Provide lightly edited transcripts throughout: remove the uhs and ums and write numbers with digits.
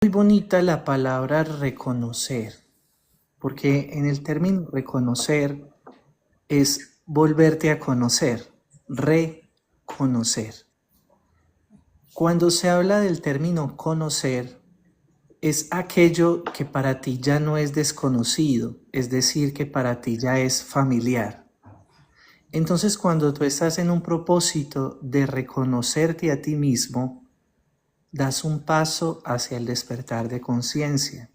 Muy bonita la palabra reconocer, porque en el término reconocer es volverte a conocer, reconocer. Cuando se habla del término conocer, es aquello que para ti ya no es desconocido, es decir, que para ti ya es familiar. Entonces, cuando tú estás en un propósito de reconocerte a ti mismo, das un paso hacia el despertar de conciencia.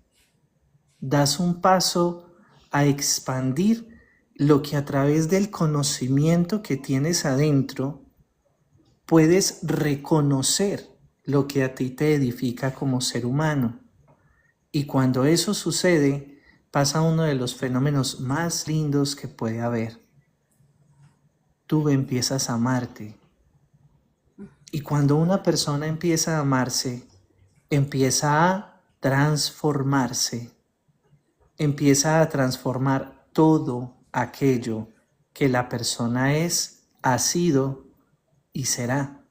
Das un paso a expandir lo que a través del conocimiento que tienes adentro puedes reconocer lo que a ti te edifica como ser humano. Y cuando eso sucede, pasa uno de los fenómenos más lindos que puede haber. Tú empiezas a amarte. Y cuando una persona empieza a amarse, empieza a transformarse. Empieza a transformar todo aquello que la persona es, ha sido y será.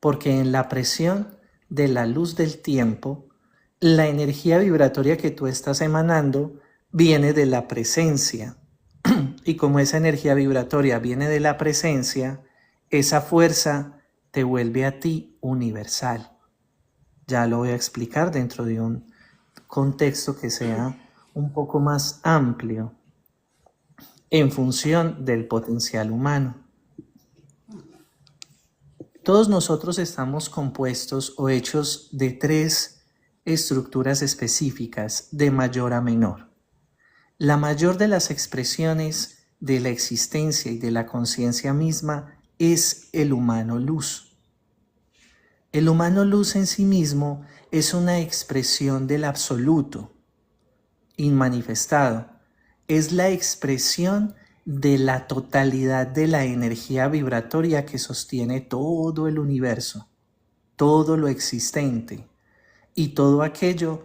Porque en la presión de la luz del tiempo, la energía vibratoria que tú estás emanando viene de la presencia. Y como esa energía vibratoria viene de la presencia, esa fuerza te vuelve a ti universal. Ya lo voy a explicar dentro de un contexto que sea un poco más amplio en función del potencial humano. Todos nosotros estamos compuestos o hechos de 3 estructuras específicas de mayor a menor. La mayor de las expresiones de la existencia y de la conciencia misma es el humano luz. El humano luz en sí mismo es una expresión del absoluto inmanifestado. Es la expresión de la totalidad de la energía vibratoria que sostiene todo el universo, todo lo existente y todo aquello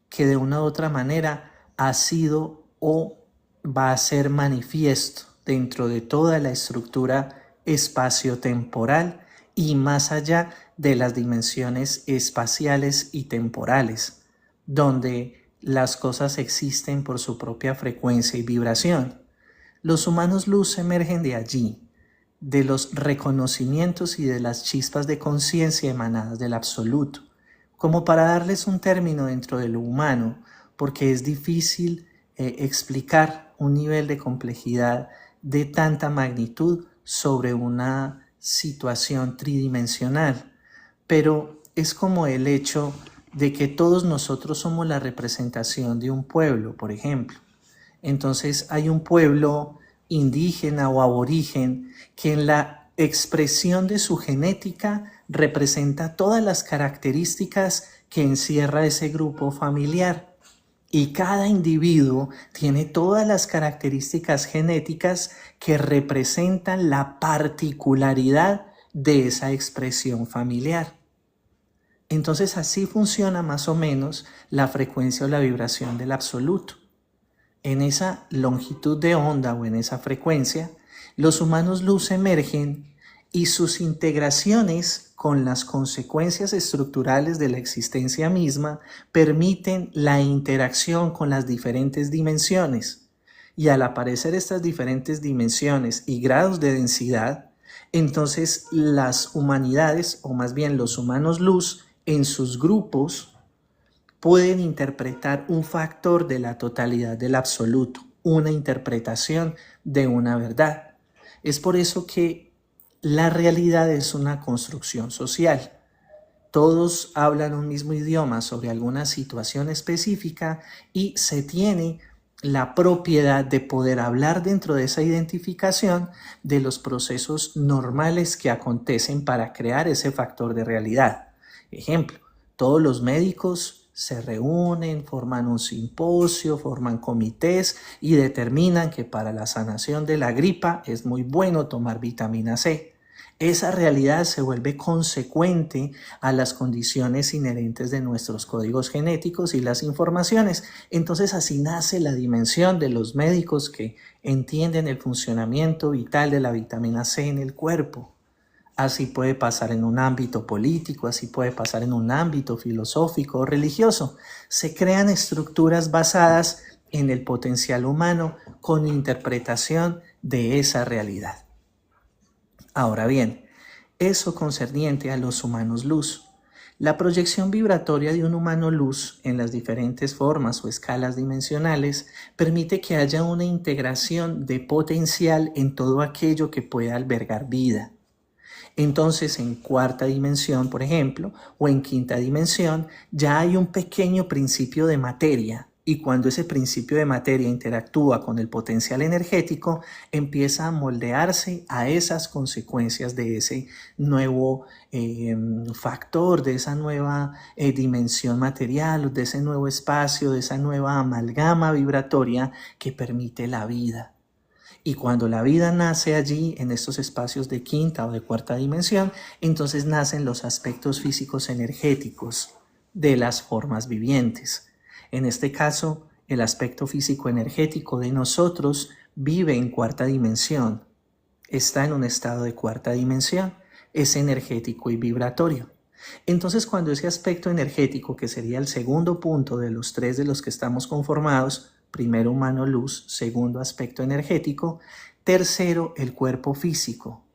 que de una u otra manera ha sido o va a ser manifiesto dentro de toda la estructura espacio-temporal y más allá de las dimensiones espaciales y temporales, donde las cosas existen por su propia frecuencia y vibración. Los humanos luz emergen de allí, de los reconocimientos y de las chispas de conciencia emanadas del absoluto, como para darles un término dentro de lo humano, porque es difícil explicar un nivel de complejidad de tanta magnitud sobre una situación tridimensional, pero es como el hecho de que todos nosotros somos la representación de un pueblo, por ejemplo. Entonces hay un pueblo indígena o aborigen que en la expresión de su genética representa todas las características que encierra ese grupo familiar. Y cada individuo tiene todas las características genéticas que representan la particularidad de esa expresión familiar. Entonces así funciona más o menos la frecuencia o la vibración del absoluto. En esa longitud de onda o en esa frecuencia, los humanos luz emergen y sus integraciones con las consecuencias estructurales de la existencia misma permiten la interacción con las diferentes dimensiones. Y al aparecer estas diferentes dimensiones y grados de densidad, entonces las humanidades, o más bien los humanos luz, en sus grupos, pueden interpretar un factor de la totalidad del absoluto, una interpretación de una verdad. Es por eso que la realidad es una construcción social. Todos hablan un mismo idioma sobre alguna situación específica y se tiene la propiedad de poder hablar dentro de esa identificación de los procesos normales que acontecen para crear ese factor de realidad. Ejemplo, todos los médicos se reúnen, forman un simposio, forman comités y determinan que para la sanación de la gripa es muy bueno tomar vitamina C. Esa realidad se vuelve consecuente a las condiciones inherentes de nuestros códigos genéticos y las informaciones. Entonces así nace la dimensión de los médicos que entienden el funcionamiento vital de la vitamina C en el cuerpo. Así puede pasar en un ámbito político, así puede pasar en un ámbito filosófico o religioso. Se crean estructuras basadas en el potencial humano con interpretación de esa realidad. Ahora bien, eso concerniente a los humanos luz. La proyección vibratoria de un humano luz en las diferentes formas o escalas dimensionales permite que haya una integración de potencial en todo aquello que pueda albergar vida. Entonces, en cuarta dimensión, por ejemplo, o en quinta dimensión, ya hay un pequeño principio de materia. Y cuando ese principio de materia interactúa con el potencial energético, empieza a moldearse a esas consecuencias de ese nuevo factor, de esa nueva dimensión material, de ese nuevo espacio, de esa nueva amalgama vibratoria que permite la vida. Y cuando la vida nace allí, en estos espacios de quinta o de cuarta dimensión, entonces nacen los aspectos físicos energéticos de las formas vivientes. En este caso, el aspecto físico energético de nosotros vive en cuarta dimensión, está en un estado de cuarta dimensión, es energético y vibratorio. Entonces, cuando ese aspecto energético, que sería el segundo punto de los tres de los que estamos conformados, primero humano luz, segundo aspecto energético, tercero el cuerpo físico.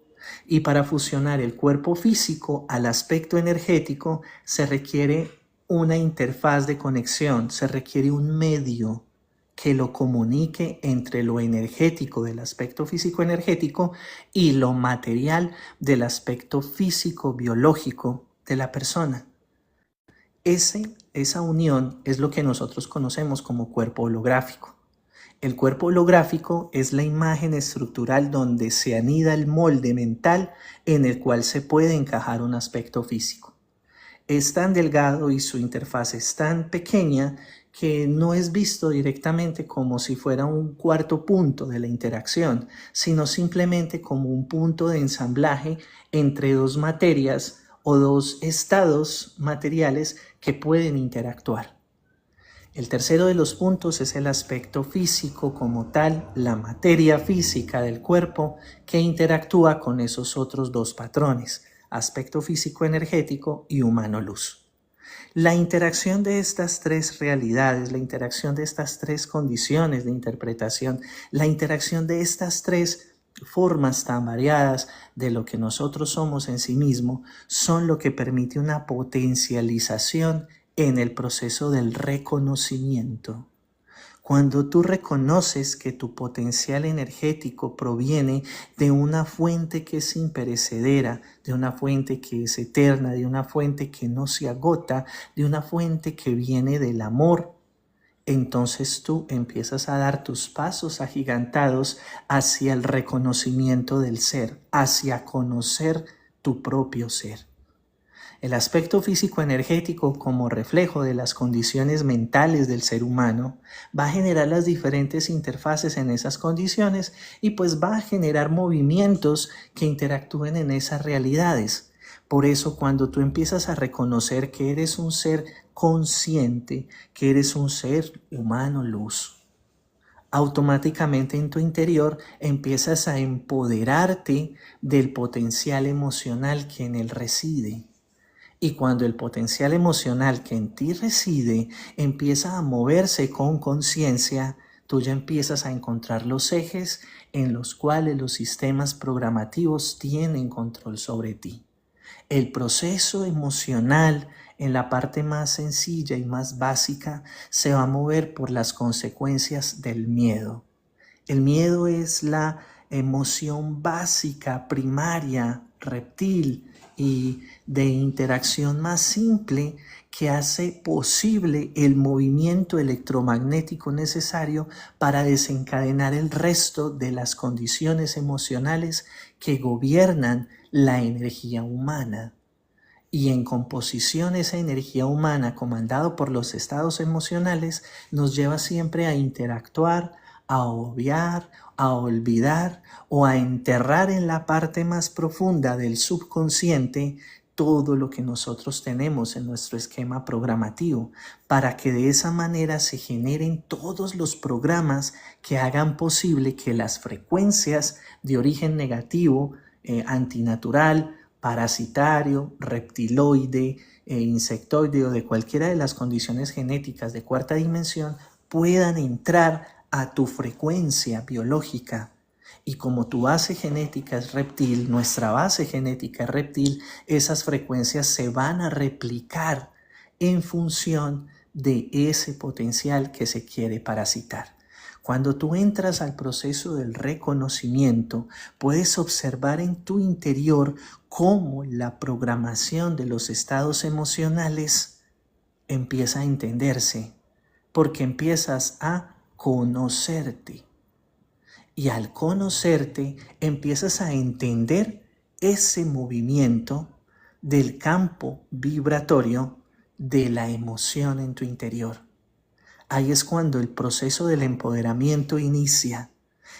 Y para fusionar el cuerpo físico al aspecto energético se requiere una interfaz de conexión, se requiere un medio que lo comunique entre lo energético del aspecto físico energético y lo material del aspecto físico biológico de la persona. Esa unión es lo que nosotros conocemos como cuerpo holográfico. El cuerpo holográfico es la imagen estructural donde se anida el molde mental en el cual se puede encajar un aspecto físico. Es tan delgado y su interfaz es tan pequeña que no es visto directamente como si fuera un cuarto punto de la interacción, sino simplemente como un punto de ensamblaje entre dos materias o dos estados materiales que pueden interactuar. El tercero de los puntos es el aspecto físico como tal, la materia física del cuerpo que interactúa con esos otros dos patrones, aspecto físico energético y humano luz. La interacción de estas tres realidades, la interacción de estas tres condiciones de interpretación, la interacción de estas tres formas tan variadas de lo que nosotros somos en sí mismo, son lo que permite una potencialización en el proceso del reconocimiento. Cuando tú reconoces que tu potencial energético proviene de una fuente que es imperecedera, de una fuente que es eterna, de una fuente que no se agota, de una fuente que viene del amor, entonces tú empiezas a dar tus pasos agigantados hacia el reconocimiento del ser, hacia conocer tu propio ser. El aspecto físico-energético como reflejo de las condiciones mentales del ser humano va a generar las diferentes interfaces en esas condiciones y pues va a generar movimientos que interactúen en esas realidades. Por eso cuando tú empiezas a reconocer que eres un ser consciente, que eres un ser humano luz, automáticamente en tu interior empiezas a empoderarte del potencial emocional que en él reside. Y cuando el potencial emocional que en ti reside empieza a moverse con conciencia, tú ya empiezas a encontrar los ejes en los cuales los sistemas programativos tienen control sobre ti. El proceso emocional en la parte más sencilla y más básica se va a mover por las consecuencias del miedo. El miedo es la emoción básica, primaria, reptil y de interacción más simple que hace posible el movimiento electromagnético necesario para desencadenar el resto de las condiciones emocionales que gobiernan la energía humana. Y en composición esa energía humana comandado por los estados emocionales nos lleva siempre a interactuar, a obviar, a olvidar o a enterrar en la parte más profunda del subconsciente todo lo que nosotros tenemos en nuestro esquema programativo, para que de esa manera se generen todos los programas que hagan posible que las frecuencias de origen negativo, antinatural, parasitario, reptiloide, insectoide o de cualquiera de las condiciones genéticas de cuarta dimensión puedan entrar a tu frecuencia biológica. Y como tu base genética es reptil, nuestra base genética es reptil, esas frecuencias se van a replicar en función de ese potencial que se quiere parasitar. Cuando tú entras al proceso del reconocimiento, puedes observar en tu interior cómo la programación de los estados emocionales empieza a entenderse, porque empiezas a conocerte. Y al conocerte, empiezas a entender ese movimiento del campo vibratorio de la emoción en tu interior. Ahí es cuando el proceso del empoderamiento inicia.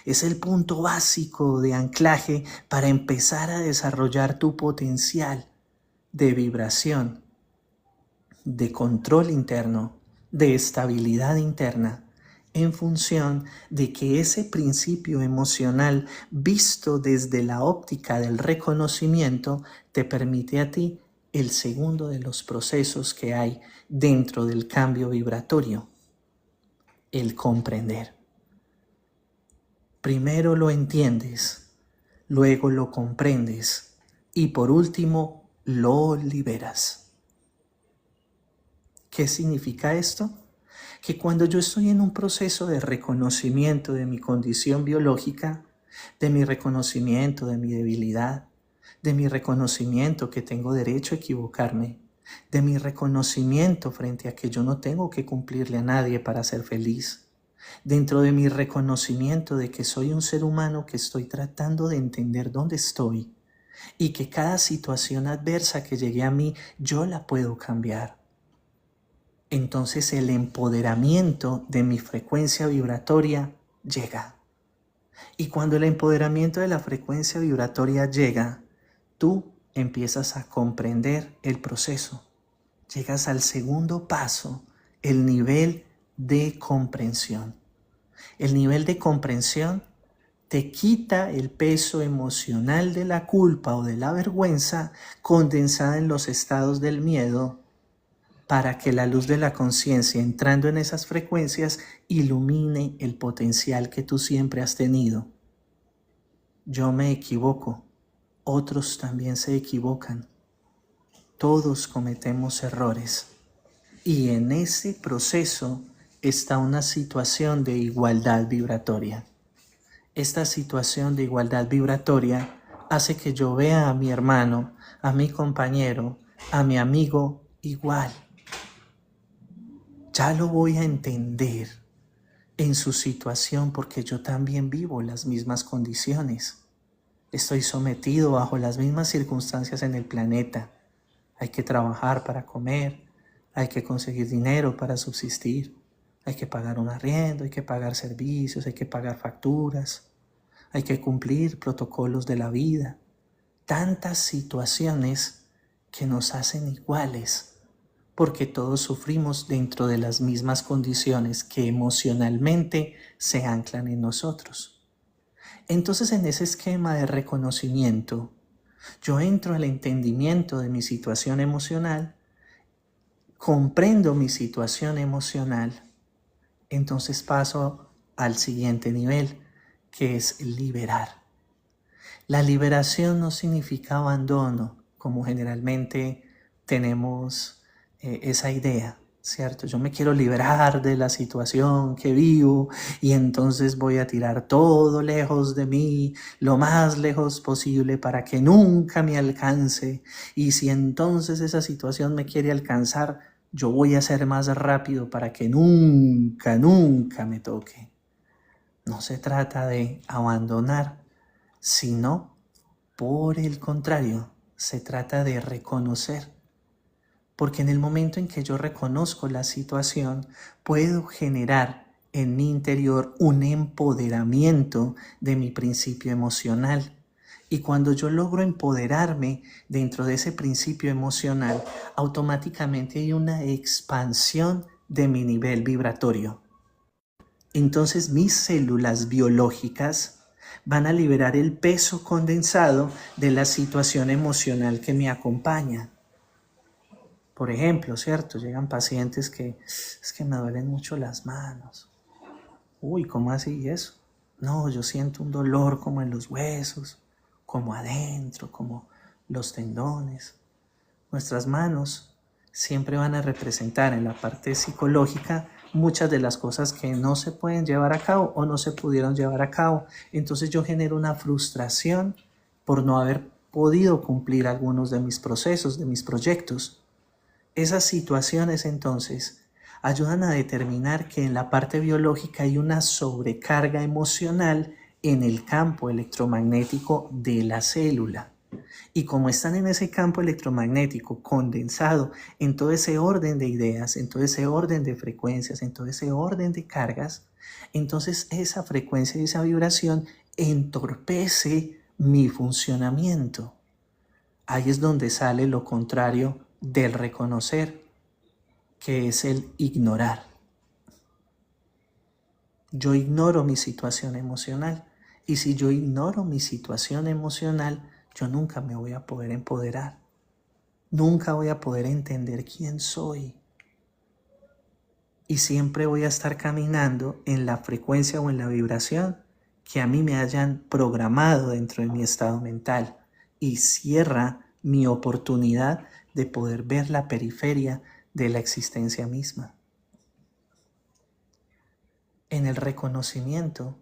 Es el punto básico de anclaje para empezar a desarrollar tu potencial de vibración, de control interno, de estabilidad interna, en función de que ese principio emocional visto desde la óptica del reconocimiento te permite a ti el segundo de los procesos que hay dentro del cambio vibratorio, el comprender. Primero lo entiendes, luego lo comprendes y por último lo liberas. ¿Qué significa esto? Que cuando yo estoy en un proceso de reconocimiento de mi condición biológica, de mi reconocimiento de mi debilidad, de mi reconocimiento que tengo derecho a equivocarme, de mi reconocimiento frente a que yo no tengo que cumplirle a nadie para ser feliz, dentro de mi reconocimiento de que soy un ser humano que estoy tratando de entender dónde estoy y que cada situación adversa que llegue a mí yo la puedo cambiar. Entonces el empoderamiento de mi frecuencia vibratoria llega. Y cuando el empoderamiento de la frecuencia vibratoria llega, tú empiezas a comprender el proceso. Llegas al segundo paso, el nivel de comprensión. El nivel de comprensión te quita el peso emocional de la culpa o de la vergüenza condensada en los estados del miedo, para que la luz de la conciencia entrando en esas frecuencias ilumine el potencial que tú siempre has tenido. Yo me equivoco, otros también se equivocan, todos cometemos errores y en ese proceso está una situación de igualdad vibratoria. Esta situación de igualdad vibratoria hace que yo vea a mi hermano, a mi compañero, a mi amigo igual. Ya lo voy a entender en su situación porque yo también vivo las mismas condiciones. Estoy sometido bajo las mismas circunstancias en el planeta. Hay que trabajar para comer, hay que conseguir dinero para subsistir, hay que pagar un arriendo, hay que pagar servicios, hay que pagar facturas, hay que cumplir protocolos de la vida. Tantas situaciones que nos hacen iguales, porque todos sufrimos dentro de las mismas condiciones que emocionalmente se anclan en nosotros. Entonces, en ese esquema de reconocimiento, yo entro al entendimiento de mi situación emocional, comprendo mi situación emocional, entonces paso al siguiente nivel, que es liberar. La liberación no significa abandono, como generalmente tenemos esa idea, ¿cierto? Yo me quiero liberar de la situación que vivo y entonces voy a tirar todo lejos de mí, lo más lejos posible para que nunca me alcance. Y si entonces esa situación me quiere alcanzar, yo voy a ser más rápido para que nunca, nunca me toque. No se trata de abandonar, sino, por el contrario, se trata de reconocer. Porque en el momento en que yo reconozco la situación, puedo generar en mi interior un empoderamiento de mi principio emocional. Y cuando yo logro empoderarme dentro de ese principio emocional, automáticamente hay una expansión de mi nivel vibratorio. Entonces mis células biológicas van a liberar el peso condensado de la situación emocional que me acompaña. Por ejemplo, ¿cierto? Llegan pacientes que es que me duelen mucho las manos. Uy, ¿cómo así eso? No, yo siento un dolor como en los huesos, como adentro, como los tendones. Nuestras manos siempre van a representar en la parte psicológica muchas de las cosas que no se pueden llevar a cabo o no se pudieron llevar a cabo. Entonces yo genero una frustración por no haber podido cumplir algunos de mis procesos, de mis proyectos. Esas situaciones entonces ayudan a determinar que en la parte biológica hay una sobrecarga emocional en el campo electromagnético de la célula. Y como están en ese campo electromagnético condensado en todo ese orden de ideas, en todo ese orden de frecuencias, en todo ese orden de cargas, entonces esa frecuencia y esa vibración entorpece mi funcionamiento. Ahí es donde sale lo contrario del reconocer, que es el ignorar. Yo ignoro mi situación emocional, y si yo ignoro mi situación emocional, yo nunca me voy a poder empoderar. Nunca voy a poder entender quién soy. Y siempre voy a estar caminando en la frecuencia o en la vibración que a mí me hayan programado dentro de mi estado mental. Y cierra mi oportunidad de poder ver la periferia de la existencia misma. En el reconocimiento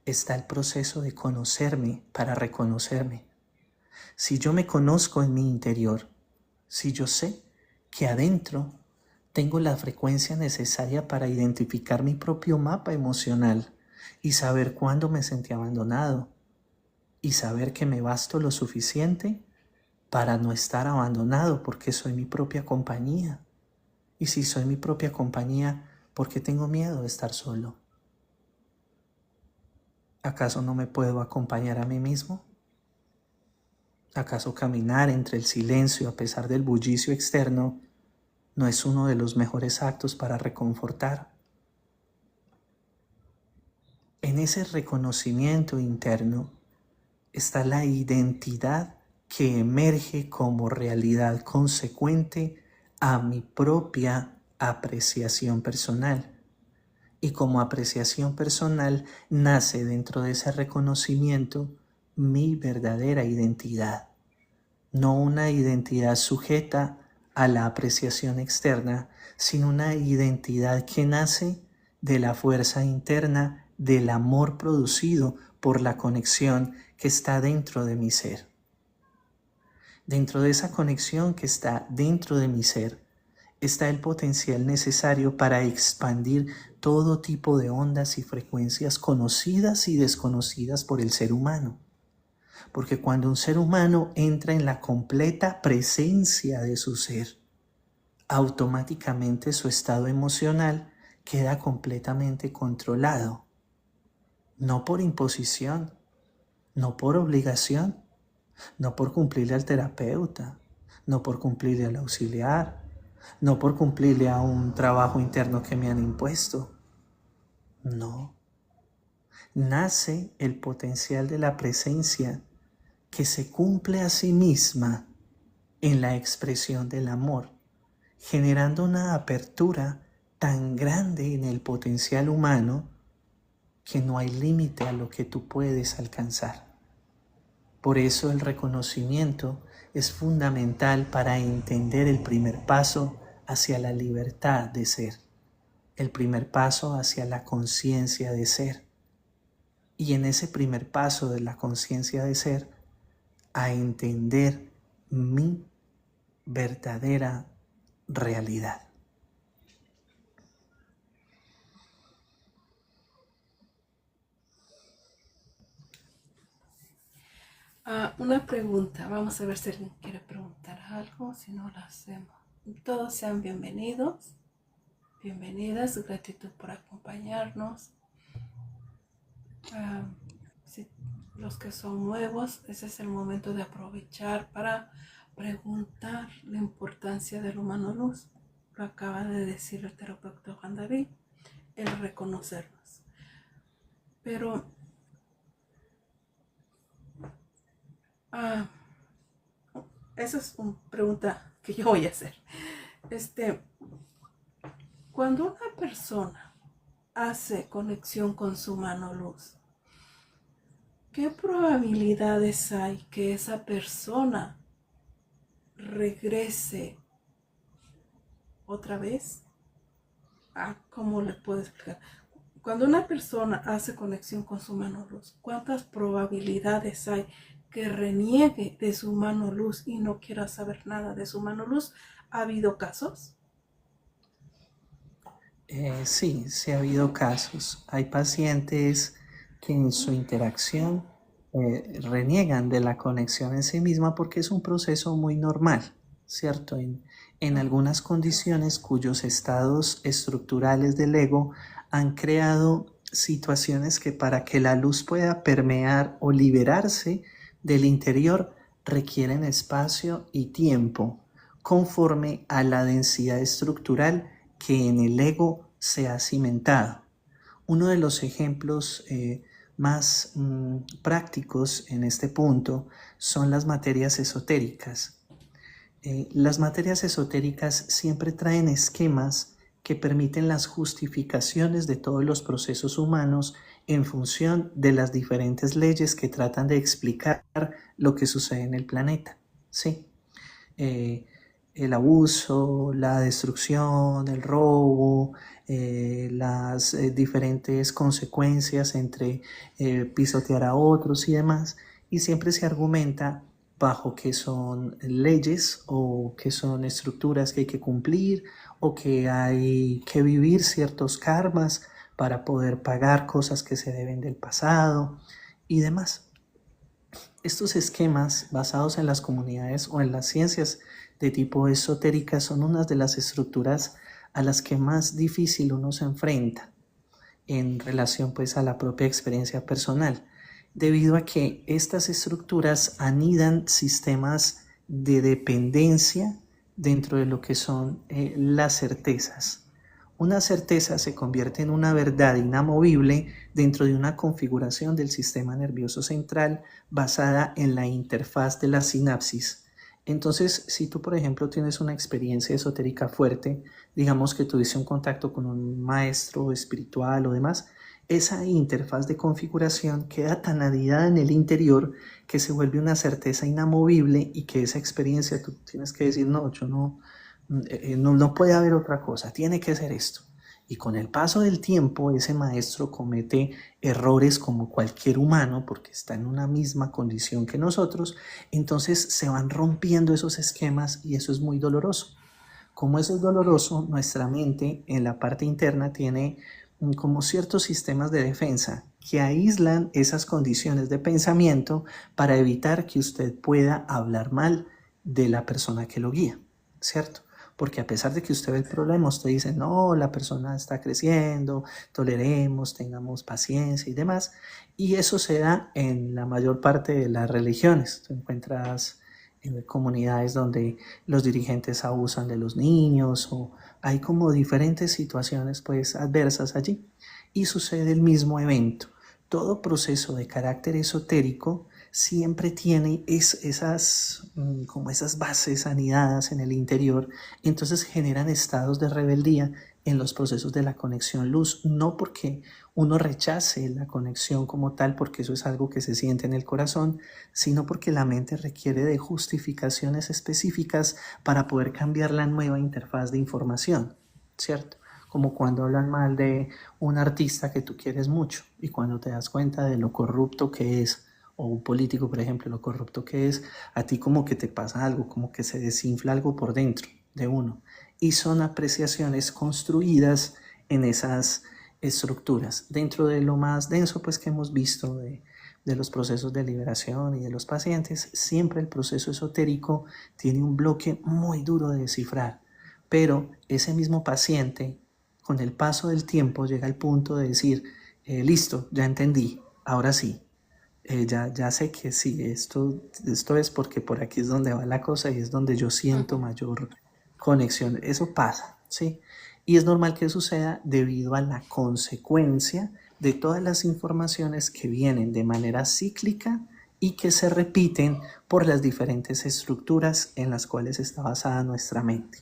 está el proceso de conocerme para reconocerme. Si yo me conozco en mi interior, si yo sé que adentro tengo la frecuencia necesaria para identificar mi propio mapa emocional y saber cuándo me sentí abandonado y saber que me basto lo suficiente para no estar abandonado porque soy mi propia compañía. Y si soy mi propia compañía, ¿por qué tengo miedo de estar solo? ¿Acaso no me puedo acompañar a mí mismo? ¿Acaso caminar entre el silencio a pesar del bullicio externo no es uno de los mejores actos para reconfortar? En ese reconocimiento interno está la identidad que emerge como realidad consecuente a mi propia apreciación personal. Y como apreciación personal nace dentro de ese reconocimiento mi verdadera identidad, no una identidad sujeta a la apreciación externa, sino una identidad que nace de la fuerza interna del amor producido por la conexión que está dentro de mi ser. Dentro de esa conexión que está dentro de mi ser, está el potencial necesario para expandir todo tipo de ondas y frecuencias conocidas y desconocidas por el ser humano. Porque cuando un ser humano entra en la completa presencia de su ser, automáticamente su estado emocional queda completamente controlado. No por imposición, no por obligación, no por cumplirle al terapeuta, no por cumplirle al auxiliar, no por cumplirle a un trabajo interno que me han impuesto. No. Nace el potencial de la presencia que se cumple a sí misma en la expresión del amor, generando una apertura tan grande en el potencial humano que no hay límite a lo que tú puedes alcanzar. Por eso el reconocimiento es fundamental para entender el primer paso hacia la libertad de ser, el primer paso hacia la conciencia de ser. Y en ese primer paso de la conciencia de ser, a entender mi verdadera realidad. Una pregunta, vamos a ver si alguien quiere preguntar algo, si no lo hacemos. Todos sean bienvenidos, bienvenidas, gratitud por acompañarnos. Si los que son nuevos, ese es el momento de aprovechar para preguntar la importancia del humano luz. Lo acaba de decir el terapeuta Juan David, el reconocernos. Pero Ah, esa es una pregunta que yo voy a hacer. Este, Cuando una persona hace conexión con su mano luz, ¿qué probabilidades hay que esa persona regrese otra vez? ¿Cómo le puedo explicar? Cuando una persona hace conexión con su mano luz, ¿cuántas probabilidades hay que reniegue de su mano luz y no quiera saber nada de su mano luz? ¿Ha habido casos? Sí, sí ha habido casos. Hay pacientes que en su interacción reniegan de la conexión en sí misma porque es un proceso muy normal, ¿cierto? En algunas condiciones cuyos estados estructurales del ego han creado situaciones que para que la luz pueda permear o liberarse del interior requieren espacio y tiempo conforme a la densidad estructural que en el ego se ha cimentado. Uno de los ejemplos más prácticos en este punto son las materias esotéricas. Las materias esotéricas siempre traen esquemas que permiten las justificaciones de todos los procesos humanos en función de las diferentes leyes que tratan de explicar lo que sucede en el planeta. ¿Sí? eh, el abuso, la destrucción, el robo, las diferentes consecuencias entre pisotear a otros y demás, y siempre se argumenta bajo que son leyes o que son estructuras que hay que cumplir o que hay que vivir ciertos karmas para poder pagar cosas que se deben del pasado y demás. Estos esquemas basados en las comunidades o en las ciencias de tipo esotérica son unas de las estructuras a las que más difícil uno se enfrenta en relación pues a la propia experiencia personal, debido a que estas estructuras anidan sistemas de dependencia dentro de lo que son las certezas. Una certeza se convierte en una verdad inamovible dentro de una configuración del sistema nervioso central basada en la interfaz de la sinapsis. Entonces, si tú, por ejemplo, tienes una experiencia esotérica fuerte, digamos que tuviste un contacto con un maestro espiritual o demás, esa interfaz de configuración queda tan anidada en el interior que se vuelve una certeza inamovible y que esa experiencia tú tienes que decir, no, yo no puede haber otra cosa, tiene que ser esto. Y con el paso del tiempo, ese maestro comete errores como cualquier humano, porque está en una misma condición que nosotros, entonces se van rompiendo esos esquemas y eso es muy doloroso. Como eso es doloroso, nuestra mente en la parte interna tiene como ciertos sistemas de defensa que aíslan esas condiciones de pensamiento para evitar que usted pueda hablar mal de la persona que lo guía, ¿cierto? Porque a pesar de que usted ve el problema, usted dice, no, la persona está creciendo, toleremos, tengamos paciencia y demás. Y eso se da en la mayor parte de las religiones. Tú encuentras comunidades donde los dirigentes abusan de los niños o hay como diferentes situaciones pues adversas allí y sucede el mismo evento. Todo proceso de carácter esotérico siempre tiene como esas bases anidadas en el interior, entonces generan estados de rebeldía en los procesos de la conexión luz, no porque uno rechace la conexión como tal, porque eso es algo que se siente en el corazón, sino porque la mente requiere de justificaciones específicas para poder cambiar la nueva interfaz de información, ¿cierto? Como cuando hablan mal de un artista que tú quieres mucho y cuando te das cuenta de lo corrupto que es, o un político, por ejemplo, lo corrupto que es, a ti como que te pasa algo, como que se desinfla algo por dentro de uno. Y son apreciaciones construidas en esas estructuras. Dentro de lo más denso pues que hemos visto de los procesos de liberación y de los pacientes, siempre el proceso esotérico tiene un bloque muy duro de descifrar, pero ese mismo paciente con el paso del tiempo llega al punto de decir, listo, ya entendí, ahora sí, ya sé que sí, esto es porque por aquí es donde va la cosa y es donde yo siento mayor conexión. Eso pasa, ¿sí? Y es normal que suceda debido a la consecuencia de todas las informaciones que vienen de manera cíclica y que se repiten por las diferentes estructuras en las cuales está basada nuestra mente.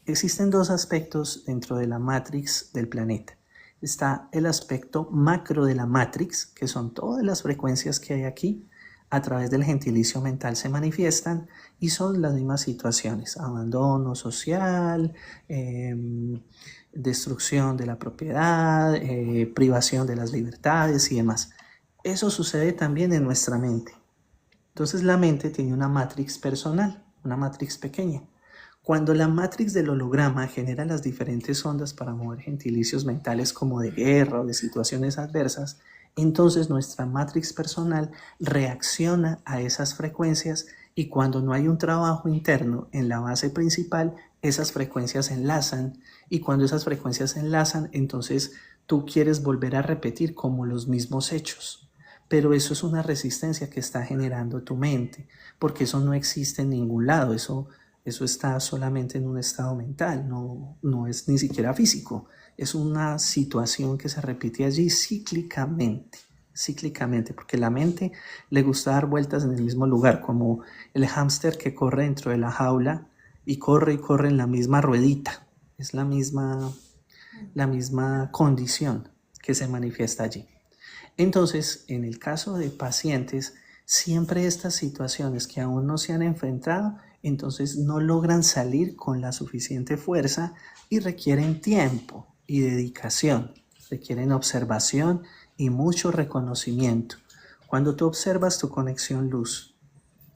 Existen dos aspectos dentro de la Matrix del planeta. Está el aspecto macro de la Matrix, que son todas las frecuencias que hay aquí, a través del gentilicio mental se manifiestan y son las mismas situaciones: abandono social, destrucción de la propiedad, privación de las libertades y demás. Eso sucede también en nuestra mente. Entonces la mente tiene una matrix personal, una matrix pequeña. Cuando la matrix del holograma genera las diferentes ondas para mover gentilicios mentales como de guerra o de situaciones adversas, entonces nuestra matrix personal reacciona a esas frecuencias y cuando no hay un trabajo interno en la base principal, esas frecuencias se enlazan y cuando esas frecuencias se enlazan, entonces tú quieres volver a repetir como los mismos hechos. Pero eso es una resistencia que está generando tu mente, porque eso no existe en ningún lado, eso está solamente en un estado mental, no es ni siquiera físico. Es una situación que se repite allí cíclicamente, porque la mente le gusta dar vueltas en el mismo lugar, como el hámster que corre dentro de la jaula y corre en la misma ruedita. Es la misma condición que se manifiesta allí. Entonces, en el caso de pacientes, siempre estas situaciones que aún no se han enfrentado, entonces no logran salir con la suficiente fuerza y requieren tiempo y dedicación, requieren observación y mucho reconocimiento. Cuando tú observas tu conexión luz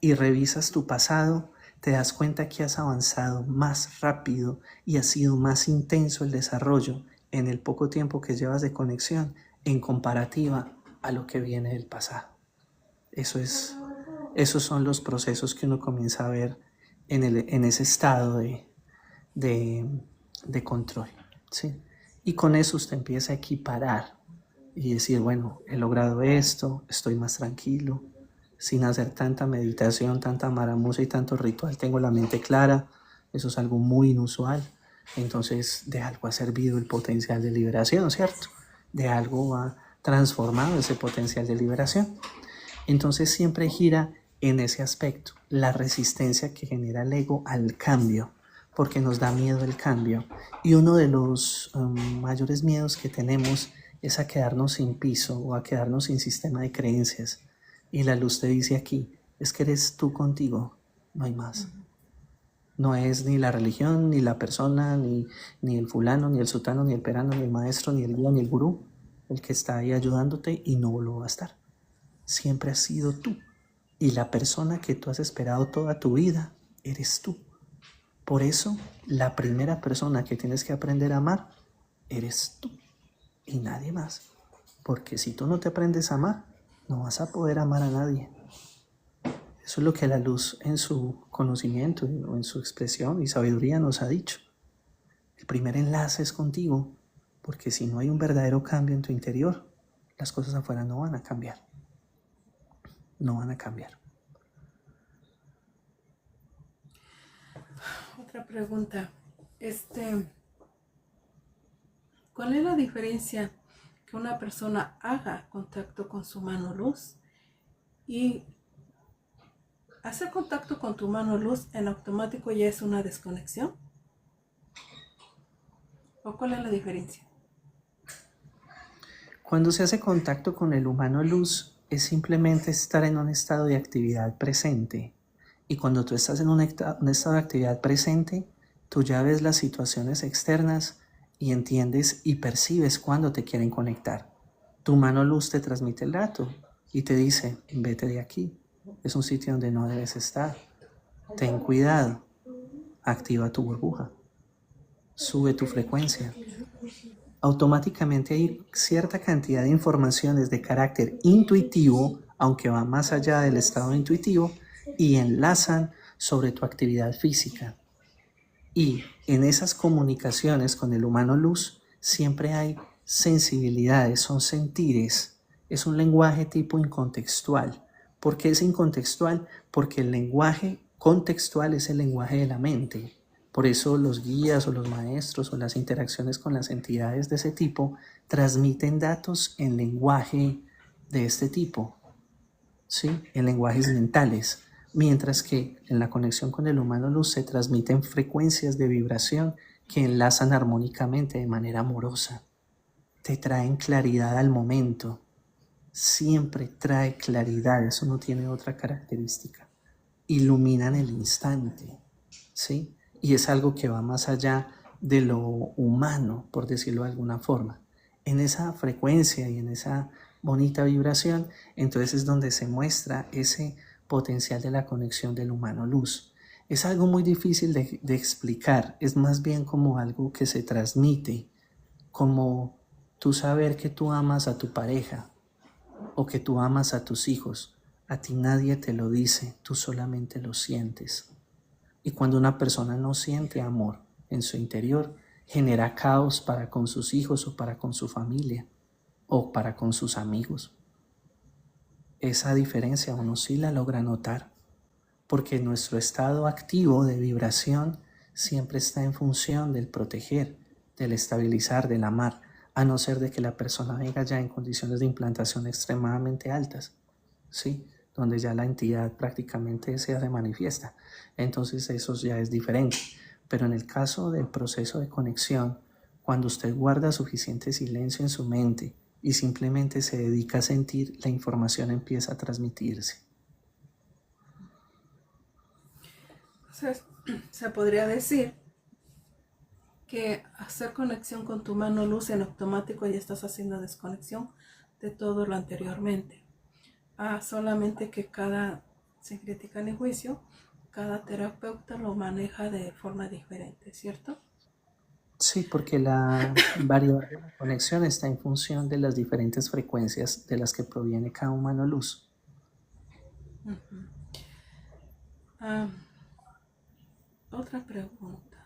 y revisas tu pasado, te das cuenta que has avanzado más rápido y ha sido más intenso el desarrollo en el poco tiempo que llevas de conexión en comparativa a lo que viene del pasado. Esos son los procesos que uno comienza a ver en ese estado de control, ¿sí? Y con eso usted empieza a equiparar y decir, bueno, he logrado esto, estoy más tranquilo, sin hacer tanta meditación, tanta maramusa y tanto ritual, tengo la mente clara. Eso es algo muy inusual. Entonces, de algo ha servido el potencial de liberación, ¿cierto? De algo ha transformado ese potencial de liberación. Entonces siempre gira en ese aspecto, la resistencia que genera el ego al cambio, porque nos da miedo el cambio. Y uno de los mayores miedos que tenemos es a quedarnos sin piso o a quedarnos sin sistema de creencias. Y la luz te dice aquí, es que eres tú contigo, no hay más. No es ni la religión, ni la persona, ni el fulano, ni el sutano, ni el perano, ni el maestro, ni el guía, ni el gurú, el que está ahí ayudándote y no lo va a estar. Siempre has sido tú. Y la persona que tú has esperado toda tu vida eres tú. Por eso, la primera persona que tienes que aprender a amar eres tú y nadie más. Porque si tú no te aprendes a amar, no vas a poder amar a nadie. Eso es lo que la luz en su conocimiento o en su expresión y sabiduría nos ha dicho. El primer enlace es contigo, porque si no hay un verdadero cambio en tu interior, las cosas afuera no van a cambiar. No van a cambiar. Otra pregunta. ¿Cuál es la diferencia que una persona haga contacto con su mano luz y hacer contacto con tu mano luz en automático ya es una desconexión? ¿O cuál es la diferencia? Cuando se hace contacto con el humano luz, es simplemente estar en un estado de actividad presente. Y cuando tú estás en un estado de actividad presente, tú ya ves las situaciones externas y entiendes y percibes cuando te quieren conectar. Tu mano luz te transmite el dato y te dice, vete de aquí, es un sitio donde no debes estar. Ten cuidado, activa tu burbuja, sube tu frecuencia. Automáticamente hay cierta cantidad de informaciones de carácter intuitivo, aunque va más allá del estado intuitivo, y enlazan sobre tu actividad física. Y en esas comunicaciones con el humano luz siempre hay sensibilidades, son sentires, es un lenguaje tipo incontextual. ¿Por qué es incontextual? Porque el lenguaje contextual es el lenguaje de la mente. Por eso los guías o los maestros o las interacciones con las entidades de ese tipo transmiten datos en lenguaje de este tipo. ¿sí? En lenguajes mentales, mientras que en la conexión con el humano luz se transmiten frecuencias de vibración que enlazan armónicamente de manera amorosa. Te traen claridad al momento, siempre trae claridad, eso no tiene otra característica. Iluminan el instante, ¿sí? Y es algo que va más allá de lo humano, por decirlo de alguna forma. En esa frecuencia y en esa bonita vibración, entonces es donde se muestra ese potencial de la conexión del humano-luz. Es algo muy difícil de explicar, es más bien como algo que se transmite, como tú saber que tú amas a tu pareja o que tú amas a tus hijos. A ti nadie te lo dice, tú solamente lo sientes. Y cuando una persona no siente amor en su interior, genera caos para con sus hijos o para con su familia o para con sus amigos. Esa diferencia uno sí la logra notar, porque nuestro estado activo de vibración siempre está en función del proteger, del estabilizar, del amar, a no ser de que la persona venga ya en condiciones de implantación extremadamente altas, ¿sí? Donde ya la entidad prácticamente se hace manifiesta. Entonces eso ya es diferente. Pero en el caso del proceso de conexión, cuando usted guarda suficiente silencio en su mente y simplemente se dedica a sentir, la información empieza a transmitirse. Entonces, se podría decir que hacer conexión con tu mano luz en automático ya estás haciendo desconexión de todo lo anteriormente. Solamente que sin crítica ni juicio, cada terapeuta lo maneja de forma diferente, ¿cierto? Sí, porque la variedad de la conexión está en función de las diferentes frecuencias de las que proviene cada humano luz. Otra pregunta.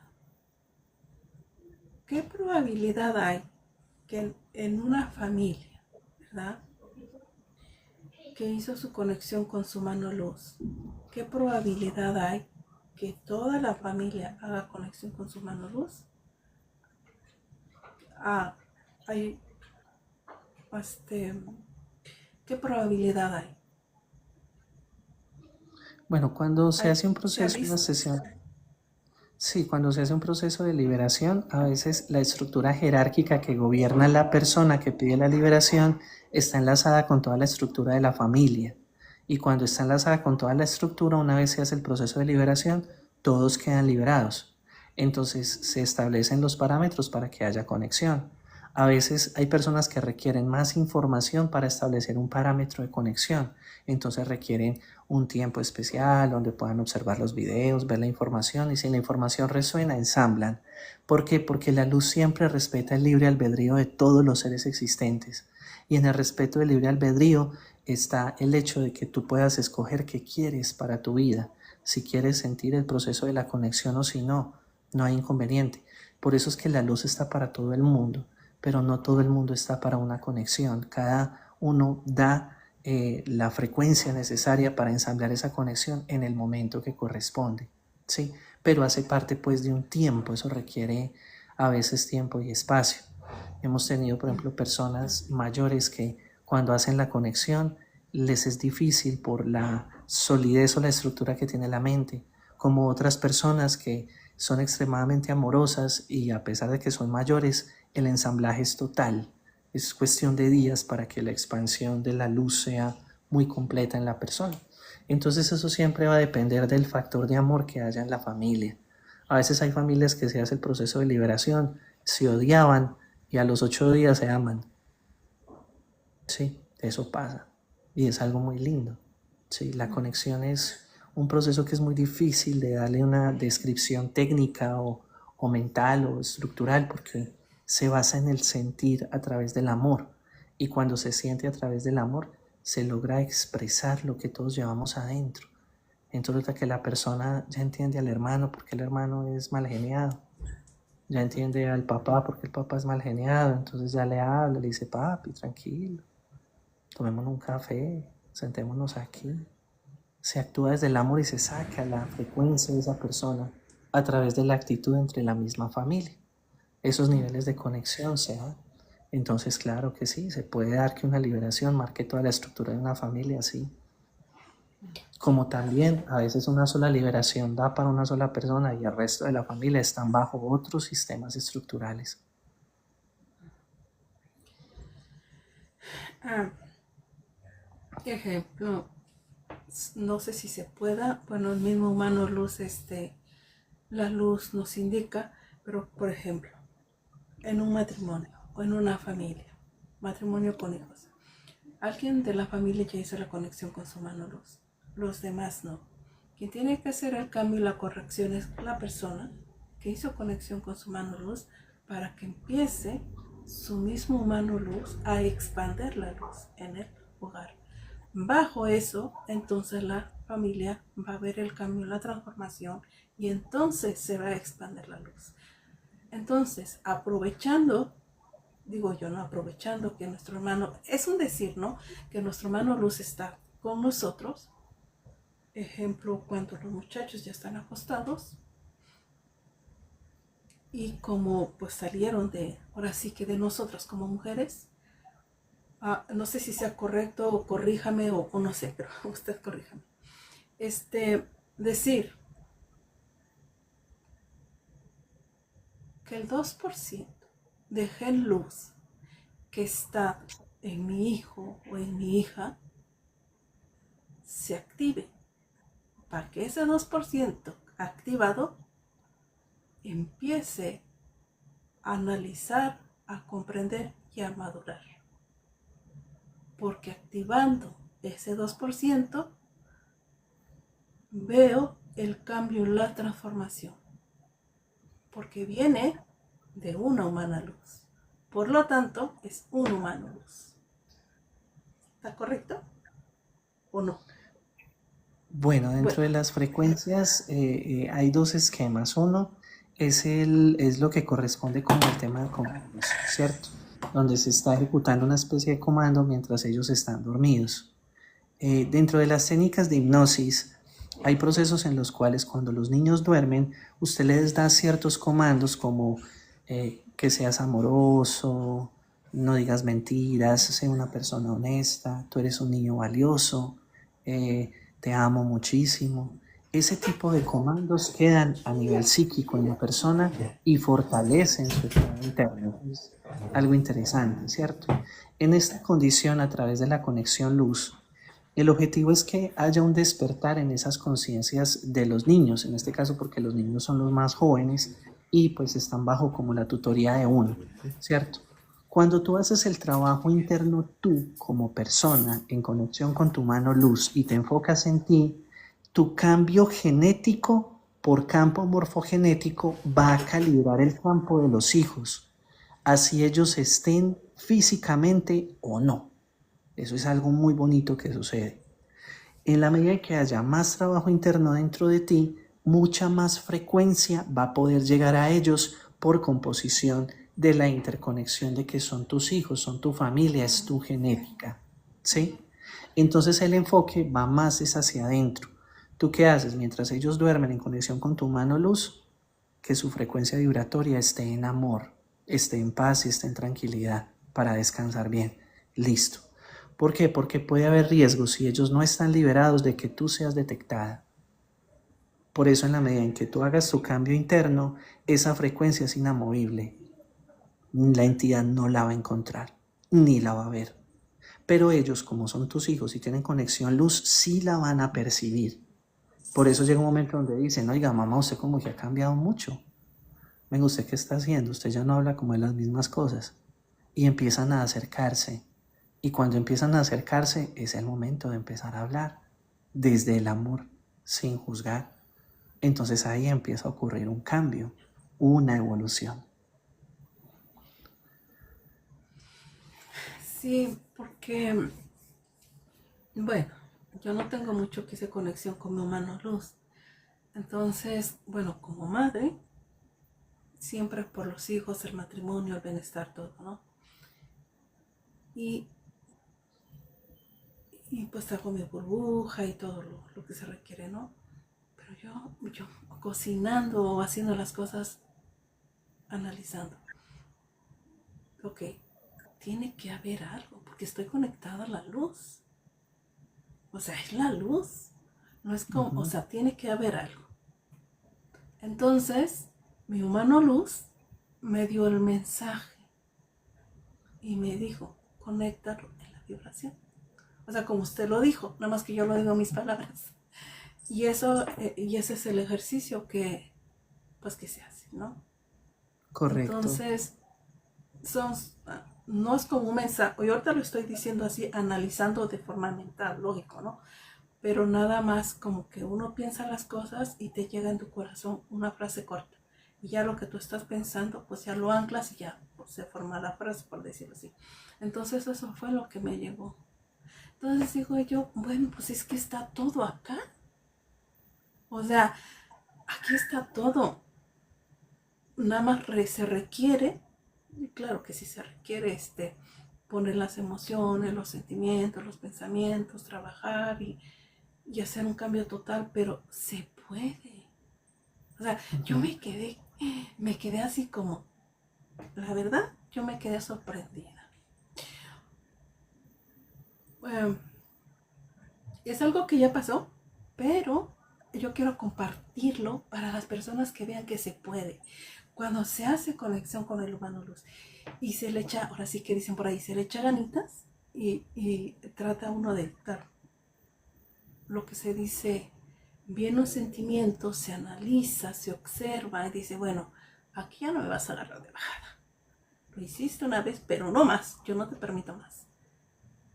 ¿Qué probabilidad hay que en una familia, ¿verdad?, que hizo su conexión con su mano luz, ¿qué probabilidad hay que toda la familia haga conexión con su mano luz? Hay, ¿qué probabilidad hay? Bueno, cuando se hace un Se ha proceso, una visto. sesión, sí, cuando se hace un proceso de liberación, a veces la estructura jerárquica que gobierna la persona que pide la liberación está enlazada con toda la estructura de la familia. Y cuando está enlazada con toda la estructura, una vez se hace el proceso de liberación, todos quedan liberados. Entonces se establecen los parámetros para que haya conexión. A veces hay personas que requieren más información para establecer un parámetro de conexión. Entonces requieren un tiempo especial donde puedan observar los videos, ver la información, y si la información resuena, ensamblan. ¿Por qué? Porque la luz siempre respeta el libre albedrío de todos los seres existentes. Y en el respeto del libre albedrío está el hecho de que tú puedas escoger qué quieres para tu vida. Si quieres sentir el proceso de la conexión o si no, no hay inconveniente. Por eso es que la luz está para todo el mundo, pero no todo el mundo está para una conexión. Cada uno da la frecuencia necesaria para ensamblar esa conexión en el momento que corresponde, ¿sí? Pero hace parte pues de un tiempo, eso requiere a veces tiempo y espacio. Hemos tenido, por ejemplo, personas mayores que cuando hacen la conexión les es difícil por la solidez o la estructura que tiene la mente, como otras personas que son extremadamente amorosas y a pesar de que son mayores, el ensamblaje es total. Es cuestión de días para que la expansión de la luz sea muy completa en la persona. Entonces eso siempre va a depender del factor de amor que haya en la familia. A veces hay familias que se hace el proceso de liberación, se odiaban y a los 8 días se aman. Sí, eso pasa y es algo muy lindo. Sí, la conexión es un proceso que es muy difícil de darle una descripción técnica o mental o estructural porque se basa en el sentir a través del amor, y cuando se siente a través del amor se logra expresar lo que todos llevamos adentro. Entonces que la persona ya entiende al hermano porque el hermano es mal geniado, ya entiende al papá porque el papá es mal geniado, entonces ya le habla, le dice: papi, tranquilo, tomémonos un café, sentémonos aquí. Se actúa desde el amor y se saca la frecuencia de esa persona a través de la actitud entre la misma familia. Esos niveles de conexión se dan. Entonces, claro que sí, se puede dar que una liberación marque toda la estructura de una familia, sí. Como también a veces una sola liberación da para una sola persona y el resto de la familia están bajo otros sistemas estructurales. Ah, ejemplo, no sé si se pueda, bueno, el mismo humano luz, la luz nos indica, pero por ejemplo, en un matrimonio o en una familia, matrimonio con hijos, alguien de la familia ya hizo la conexión con su mano luz, los demás no. Quien tiene que hacer el cambio y la corrección es la persona que hizo conexión con su mano luz para que empiece su mismo mano luz a expandir la luz en el hogar. Bajo eso, entonces la familia va a ver el cambio, la transformación y entonces se va a expandir la luz. Entonces, aprovechando, digo yo, no aprovechando que nuestro hermano, es un decir, ¿no? Que nuestro hermano luz está con nosotros. Ejemplo, cuando los muchachos ya están acostados y como pues salieron de, ahora sí que de nosotras como mujeres, no sé si sea correcto o corríjame o no sé, pero usted corríjame. Decir que el 2% de gen luz que está en mi hijo o en mi hija se active para que ese 2% activado empiece a analizar, a comprender y a madurar. Porque activando ese 2% veo el cambio, la transformación. Porque viene de una humana luz. Por lo tanto, es un humano luz. ¿Está correcto o no? Bueno, Bueno, dentro de las frecuencias hay dos esquemas. Uno es lo que corresponde con el tema de comandos, ¿cierto? Donde se está ejecutando una especie de comando mientras ellos están dormidos. Dentro de las técnicas de hipnosis hay procesos en los cuales cuando los niños duermen, usted les da ciertos comandos como que seas amoroso, no digas mentiras, sé una persona honesta, tú eres un niño valioso, eh, te amo muchísimo. Ese tipo de comandos quedan a nivel psíquico en la persona y fortalecen su estado interno. Es algo interesante, ¿cierto? En esta condición, a través de la conexión luz, el objetivo es que haya un despertar en esas conciencias de los niños, en este caso porque los niños son los más jóvenes y pues están bajo como la tutoría de uno, ¿cierto? Cuando tú haces el trabajo interno tú como persona en conexión con tu mano luz y te enfocas en ti, tu cambio genético por campo morfogenético va a calibrar el campo de los hijos, así ellos estén físicamente o no. Eso es algo muy bonito que sucede. En la medida que haya más trabajo interno dentro de ti, mucha más frecuencia va a poder llegar a ellos por composición de la interconexión de que son tus hijos, son tu familia, es tu genética. ¿Sí? Entonces el enfoque va más es hacia adentro. ¿Tú qué haces mientras ellos duermen en conexión con tu mano luz? Que su frecuencia vibratoria esté en amor, esté en paz y esté en tranquilidad para descansar bien. Listo. ¿Por qué? Porque puede haber riesgos si ellos no están liberados de que tú seas detectada. Por eso en la medida en que tú hagas tu cambio interno, esa frecuencia es inamovible. La entidad no la va a encontrar, ni la va a ver. Pero ellos, como son tus hijos y tienen conexión luz, sí la van a percibir. Por eso llega un momento donde dicen, oiga, mamá, usted como que ha cambiado mucho. Venga, ¿usted qué está haciendo? Usted ya no habla como de las mismas cosas. Y empiezan a acercarse. Y cuando empiezan a acercarse es el momento de empezar a hablar desde el amor, sin juzgar. Entonces ahí empieza a ocurrir un cambio, una evolución. sí, porque, bueno, yo no tengo mucho que hacer conexión con mi humano luz. Entonces, bueno, como madre, siempre por los hijos, el matrimonio, el bienestar, todo, ¿no? Y, y pues hago mi burbuja y todo lo que se requiere, ¿no? Pero yo cocinando o haciendo las cosas, analizando. Ok, tiene que haber algo, porque estoy conectada a la luz. O sea, es la luz. No es como, o sea, tiene que haber algo. Entonces, mi humano luz me dio el mensaje y me dijo, conéctalo en la vibración. O sea, como usted lo dijo, nada más que yo lo digo en mis palabras. Y eso, y ese es el ejercicio que, pues, que se hace, ¿no? Correcto. Entonces, son, no es como un mensaje, yo ahorita lo estoy diciendo así, analizando de forma mental, lógico, ¿no? Pero nada más como que uno piensa las cosas y te llega en tu corazón una frase corta. Y ya lo que tú estás pensando, pues ya lo anclas y ya pues, se forma la frase, por decirlo así. Entonces eso fue lo que me llegó. Entonces digo yo, bueno, pues es que está todo acá. O sea, aquí está todo. Nada más se requiere, y claro que sí se requiere, poner las emociones, los sentimientos, los pensamientos, trabajar y hacer un cambio total, pero se puede. O sea, yo me quedé así como, la verdad, yo me quedé sorprendida. Bueno, es algo que ya pasó, pero yo quiero compartirlo para las personas que vean que se puede. Cuando se hace conexión con el humano luz y se le echa, ahora sí que dicen por ahí, se le echa ganitas y trata uno de dar lo que se dice, viene un sentimiento, se analiza, se observa y dice, bueno, aquí ya no me vas a agarrar de bajada. Lo hiciste una vez, pero no más, yo no te permito más.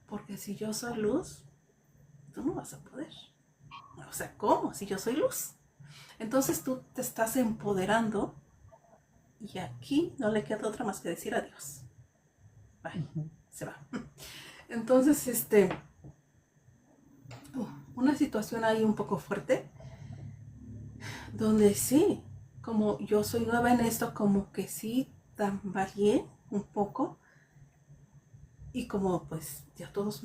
Porque si yo soy luz, tú no vas a poder. O sea, ¿cómo? Si yo soy luz. Entonces tú te estás empoderando y aquí no le queda otra más que decir adiós. Bye, se va. Entonces, una situación ahí un poco fuerte, donde sí, como yo soy nueva en esto, como que sí tambaleé un poco y como pues ya todos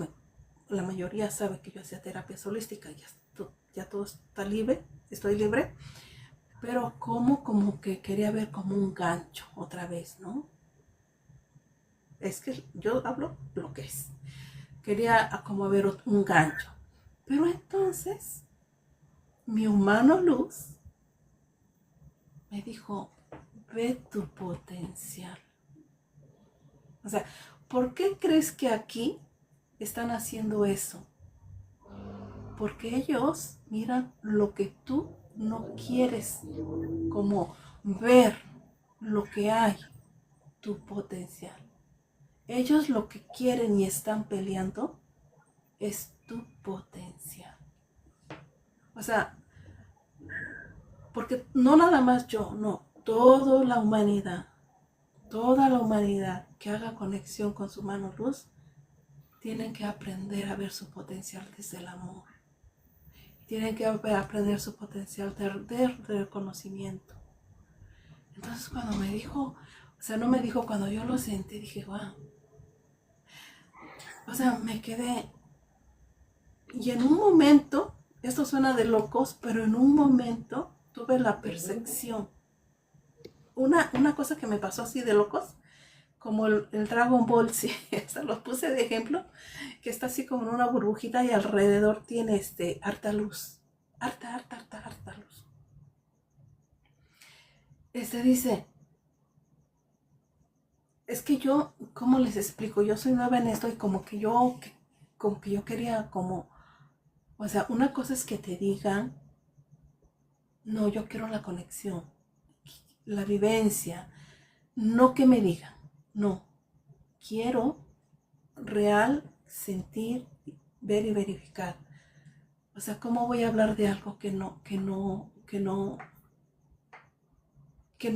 la mayoría sabe que yo hacía terapia holística, ya todo está libre, estoy libre, pero como que quería ver como un gancho otra vez, ¿no? Es que yo hablo lo que es. Quería como ver un gancho. Pero entonces, mi humano luz me dijo, ve tu potencial. O sea, ¿por qué crees que aquí están haciendo eso? Porque ellos miran lo que tú no quieres, como ver lo que hay, tu potencial. Ellos lo que quieren y están peleando es tu potencial. O sea, porque no nada más yo, no, toda la humanidad que haga conexión con su mano luz, tienen que aprender a ver su potencial desde el amor. Tienen que aprender su potencial de reconocimiento. Entonces cuando me dijo, o sea, no me dijo cuando yo lo sentí, dije, wow. O sea, me quedé. Y en un momento, esto suena de locos, pero en un momento tuve la percepción. Una cosa que me pasó así de locos, como el Dragon Ball, sí, hasta los puse de ejemplo, que está así como en una burbujita y alrededor tiene harta luz. Harta luz. Dice, es que yo, ¿cómo les explico? Yo soy nueva en esto y como que yo quería como, o sea, una cosa es que te digan, no, yo quiero la conexión, la vivencia, no que me digan, no, quiero real sentir, ver y verificar. O sea, ¿cómo voy a hablar de algo que no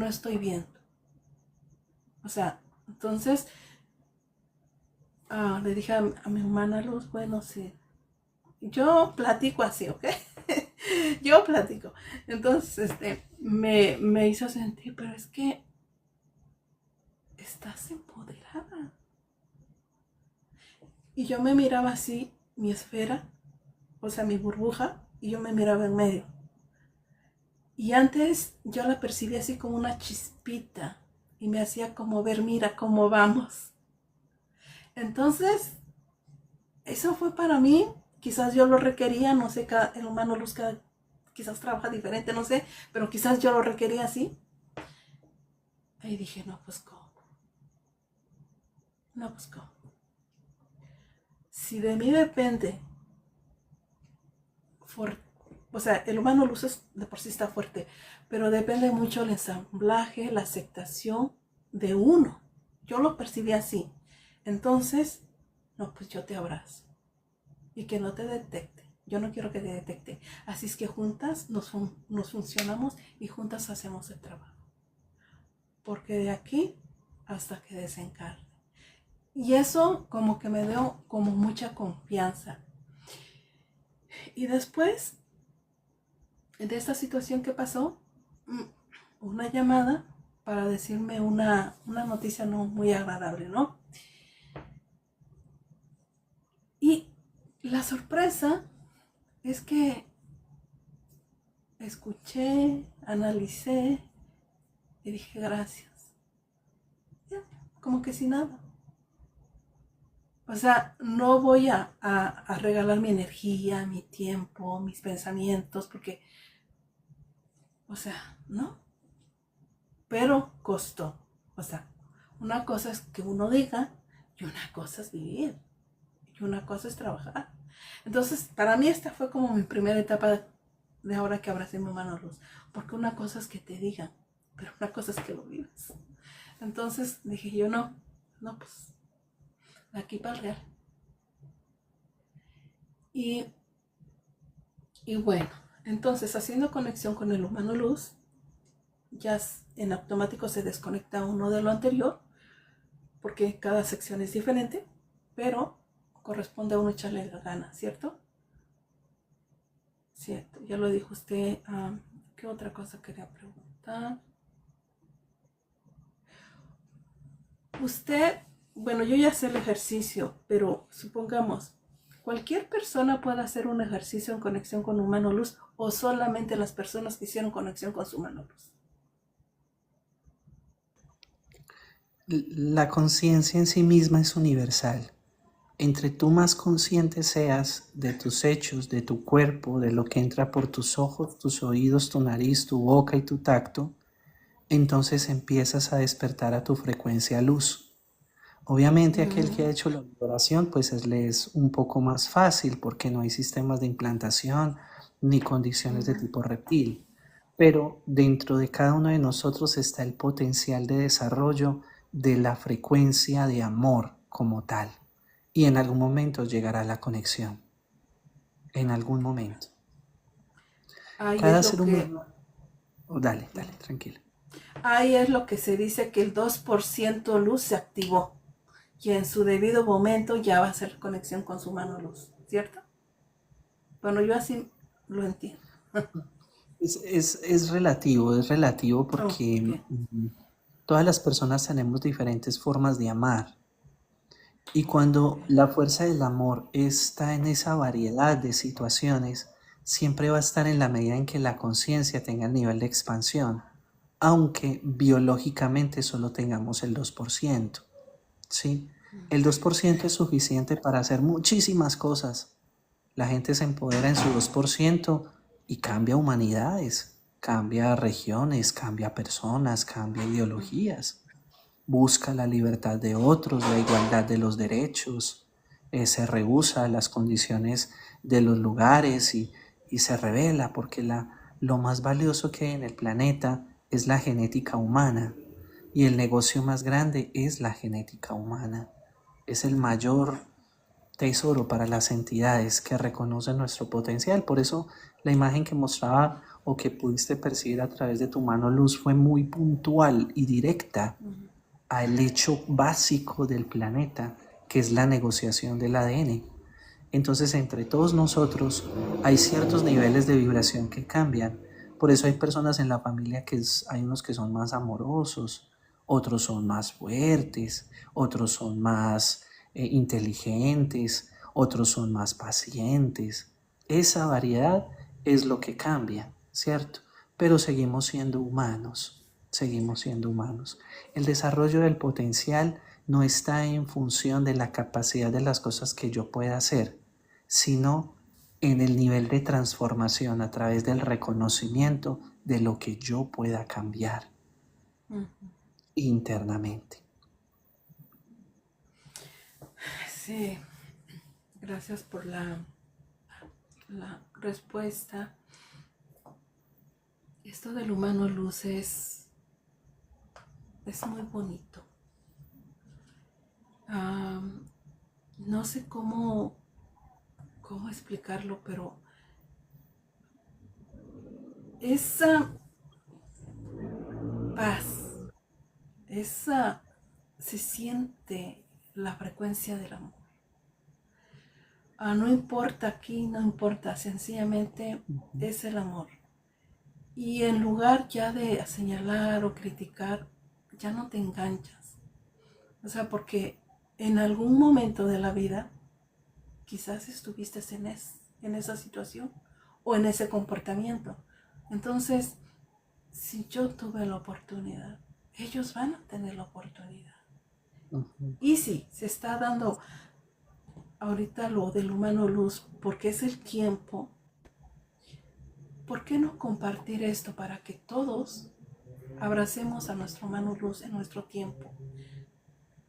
estoy viendo? O sea, entonces le dije a mi hermana Luz, bueno, sí, yo platico así, ¿ok? Yo platico. Entonces, me hizo sentir, pero es que estás empoderada. Y yo me miraba así, mi esfera, o sea, mi burbuja, y yo me miraba en medio. Y antes yo la percibía así como una chispita y me hacía como ver, mira cómo vamos. Entonces, eso fue para mí quizás yo lo requería, no sé, el humano luz quizás trabaja diferente, no sé, pero quizás yo lo requería así. Ahí dije, no, pues cómo. No, pues cómo. Si de mí depende, o sea, el humano luz de por sí está fuerte, pero depende mucho el ensamblaje, la aceptación de uno. Yo lo percibí así. Entonces, no, pues yo te abrazo. Y que no te detecte. Yo no quiero que te detecte. Así es que juntas nos funcionamos y juntas hacemos el trabajo. Porque de aquí hasta que desencarne. Y eso como que me dio como mucha confianza. Y después de esta situación que pasó, una llamada para decirme una noticia no muy agradable, ¿no? Y la sorpresa es que escuché, analicé y dije gracias. Ya, como que sin nada. O sea, no voy a regalar mi energía, mi tiempo, mis pensamientos, porque, o sea, no. Pero costó. O sea, una cosa es que uno diga y una cosa es vivir y una cosa es trabajar. Entonces, para mí esta fue como mi primera etapa de ahora que abracé mi mano luz. Porque una cosa es que te digan, pero una cosa es que lo vivas. Entonces dije yo, no, pues, de aquí para el real. Y, y bueno, entonces haciendo conexión con el humano luz, ya en automático se desconecta uno de lo anterior, porque cada sección es diferente, pero corresponde a uno echarle la gana, ¿cierto? Cierto, ya lo dijo usted. ¿Qué otra cosa quería preguntar? Usted, bueno, yo ya sé el ejercicio, pero supongamos, ¿cualquier persona puede hacer un ejercicio en conexión con humano luz o solamente las personas que hicieron conexión con su humano luz? La conciencia en sí misma es universal. Entre tú más consciente seas de tus hechos, de tu cuerpo, de lo que entra por tus ojos, tus oídos, tu nariz, tu boca y tu tacto, entonces empiezas a despertar a tu frecuencia luz. Obviamente aquel que ha hecho la liberación pues le es un poco más fácil porque no hay sistemas de implantación ni condiciones de tipo reptil. Pero dentro de cada uno de nosotros está el potencial de desarrollo de la frecuencia de amor como tal. Y en algún momento llegará la conexión. En algún momento. Ahí Cada es lo ser que, humano... Oh, dale, tranquila. ahí es lo que se dice que el 2% luz se activó y en su debido momento ya va a hacer conexión con su mano luz, ¿cierto? Bueno, yo así lo entiendo. Es relativo porque Okay. todas las personas tenemos diferentes formas de amar. Y cuando la fuerza del amor está en esa variedad de situaciones, siempre va a estar en la medida en que la conciencia tenga el nivel de expansión, aunque biológicamente solo tengamos el 2%. ¿Sí? El 2% es suficiente para hacer muchísimas cosas. La gente se empodera en su 2% y cambia humanidades, cambia regiones, cambia personas, cambia ideologías. Busca la libertad de otros, la igualdad de los derechos, se rehúsa a las condiciones de los lugares y se revela porque lo más valioso que hay en el planeta es la genética humana y el negocio más grande es la genética humana. Es el mayor tesoro para las entidades que reconocen nuestro potencial. Por eso la imagen que mostraba o que pudiste percibir a través de tu mano luz fue muy puntual y directa al hecho básico del planeta, que es la negociación del ADN. Entonces, entre todos nosotros hay ciertos niveles de vibración que cambian. Por eso hay personas en la familia hay unos que son más amorosos, otros son más fuertes, otros son más inteligentes, otros son más pacientes. Esa variedad es lo que cambia, ¿cierto? Pero seguimos siendo humanos, seguimos siendo humanos. El desarrollo del potencial no está en función de la capacidad de las cosas que yo pueda hacer, sino en el nivel de transformación a través del reconocimiento de lo que yo pueda cambiar internamente. Sí, gracias por la respuesta. Esto del humano luz es muy bonito. No sé cómo explicarlo, pero esa paz, se siente la frecuencia del amor. No importa aquí, no importa, sencillamente es el amor. Y en lugar ya de señalar o criticar, ya no te enganchas. O sea, porque en algún momento de la vida quizás estuviste en esa situación o en ese comportamiento. Entonces, si yo tuve la oportunidad, ellos van a tener la oportunidad. Y sí, se está dando ahorita lo del humano luz porque es el tiempo. ¿Por qué no compartir esto para que todos abracemos a nuestro humano luz en nuestro tiempo?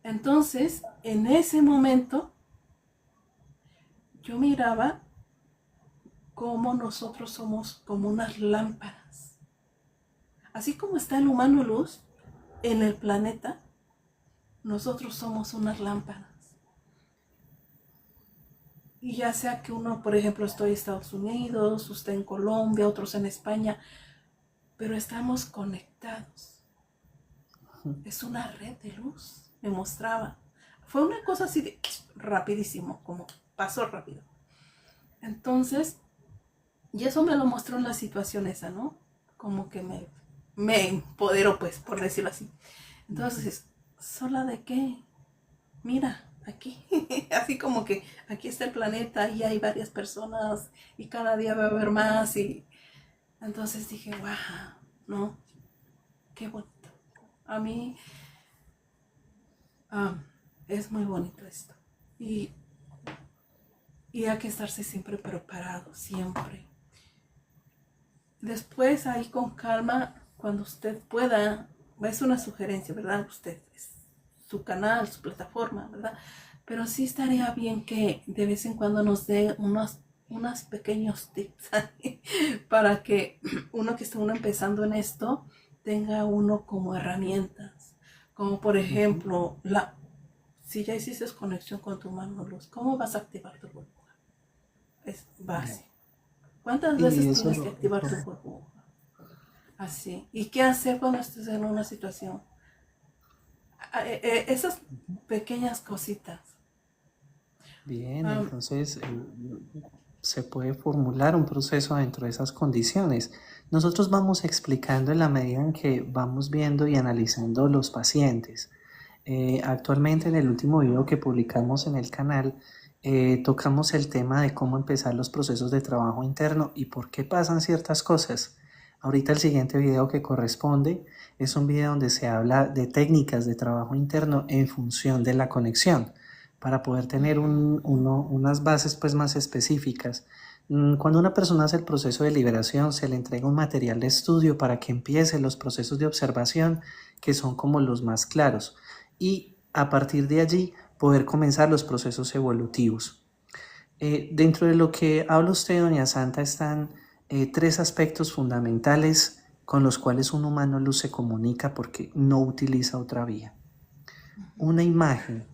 Entonces, en ese momento, yo miraba cómo nosotros somos como unas lámparas. Así como está el humano luz en el planeta, nosotros somos unas lámparas. Y ya sea que uno, por ejemplo, estoy en Estados Unidos, usted en Colombia, otros en España, pero estamos conectados. Es una red de luz, me mostraba. Fue una cosa así de rapidísimo, como pasó rápido. Entonces, y eso me lo mostró en la situación esa, ¿no? Como que me empoderó, pues, por decirlo así. Entonces, ¿sola de qué? Mira, aquí, así como que aquí está el planeta y hay varias personas y cada día va a haber más y entonces dije, wow, ¿no? Qué bonito. A mí es muy bonito esto y hay que estarse siempre preparado, siempre. Después ahí con calma, cuando usted pueda, es una sugerencia, ¿verdad? Usted es su canal, su plataforma, ¿verdad? Pero sí estaría bien que de vez en cuando nos dé unos pequeños tips para que uno que esté empezando en esto tenga uno como herramientas. Como por ejemplo, si ya hiciste conexión con tu mano luz, ¿cómo vas a activar tu burbuja? Es básico. ¿Cuántas veces tienes que activar tu burbuja? Así. ¿Y qué hacer cuando estés en una situación? Esas pequeñas cositas. Bien, entonces se puede formular un proceso dentro de esas condiciones. Nosotros vamos explicando en la medida en que vamos viendo y analizando los pacientes. Actualmente en el último video que publicamos en el canal, tocamos el tema de cómo empezar los procesos de trabajo interno y por qué pasan ciertas cosas. Ahorita el siguiente video que corresponde es un video donde se habla de técnicas de trabajo interno en función de la conexión, para poder tener unas bases pues más específicas. Cuando una persona hace el proceso de liberación, se le entrega un material de estudio para que empiece los procesos de observación, que son como los más claros, y a partir de allí poder comenzar los procesos evolutivos. Dentro de lo que habla usted, doña Santa, están 3 aspectos fundamentales con los cuales un humano luz se comunica porque no utiliza otra vía. Una imagen.